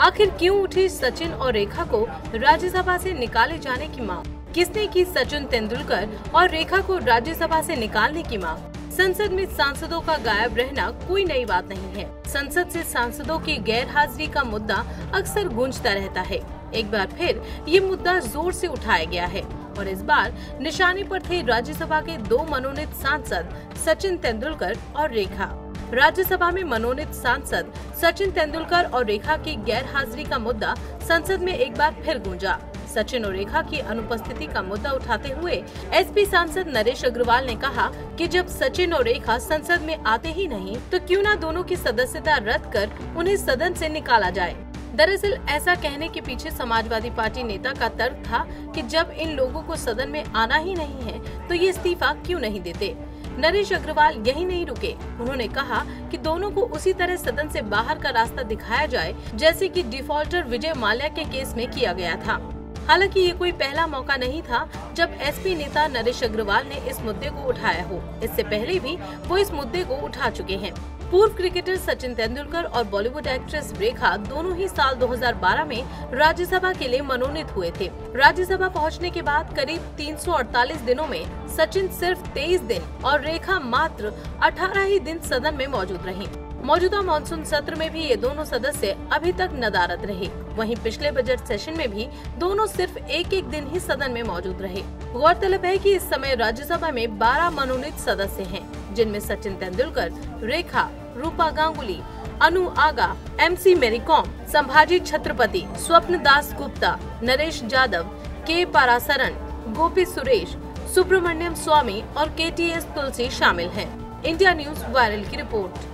आखिर क्यों उठी सचिन और रेखा को राज्यसभा से निकाले जाने की मांग? किसने की सचिन तेंदुलकर और रेखा को राज्यसभा से निकालने की मांग? संसद में सांसदों का गायब रहना कोई नई बात नहीं है। संसद से सांसदों की गैर हाजिरी का मुद्दा अक्सर गूंजता रहता है। एक बार फिर ये मुद्दा जोर से उठाया गया है और इस बार निशाने पर थे राज्यसभा के दो मनोनीत सांसद सचिन तेंदुलकर और रेखा। राज्यसभा में मनोनीत सांसद सचिन तेंदुलकर और रेखा की गैर हाजिरी का मुद्दा संसद में एक बार फिर गूंजा। सचिन और रेखा की अनुपस्थिति का मुद्दा उठाते हुए एसपी सांसद नरेश अग्रवाल ने कहा कि जब सचिन और रेखा संसद में आते ही नहीं तो क्यों न दोनों की सदस्यता रद्द कर उन्हें सदन से निकाला जाए। दरअसल ऐसा कहने के पीछे समाजवादी पार्टी नेता का तर्क था कि जब इन लोगों को सदन में आना ही नहीं है तो ये इस्तीफा क्यों नहीं देते। नरेश अग्रवाल यही नहीं रुके, उन्होंने कहा कि दोनों को उसी तरह सदन से बाहर का रास्ता दिखाया जाए जैसे कि डिफॉल्टर विजय माल्या के केस में किया गया था। हालांकि ये कोई पहला मौका नहीं था जब एसपी नेता नरेश अग्रवाल ने इस मुद्दे को उठाया हो। इससे पहले भी वो इस मुद्दे को उठा चुके हैं। पूर्व क्रिकेटर सचिन तेंदुलकर और बॉलीवुड एक्ट्रेस रेखा दोनों ही साल 2012 में राज्यसभा के लिए मनोनीत हुए थे। राज्यसभा पहुंचने के बाद करीब 348 दिनों में सचिन सिर्फ 23 दिन और रेखा मात्र 18 ही दिन सदन में मौजूद रहीं। मौजूदा मानसून सत्र में भी ये दोनों सदस्य अभी तक नदारद रहे। वहीं पिछले बजट सेशन में भी दोनों सिर्फ एक दिन ही सदन में मौजूद रहे। गौरतलब है कि इस समय राज्यसभा में 12 मनोनीत सदस्य हैं, जिनमें सचिन तेंदुलकर, रेखा, रूपा गांगुली, अनु आगा, MC मेरी कॉम, संभाजी छत्रपति, स्वप्न दास गुप्ता, नरेश जाधव, के पारासरन, गोपी सुरेश, सुब्रमण्यम स्वामी और KTS तुलसी शामिल हैं। इंडिया न्यूज वायरल की रिपोर्ट।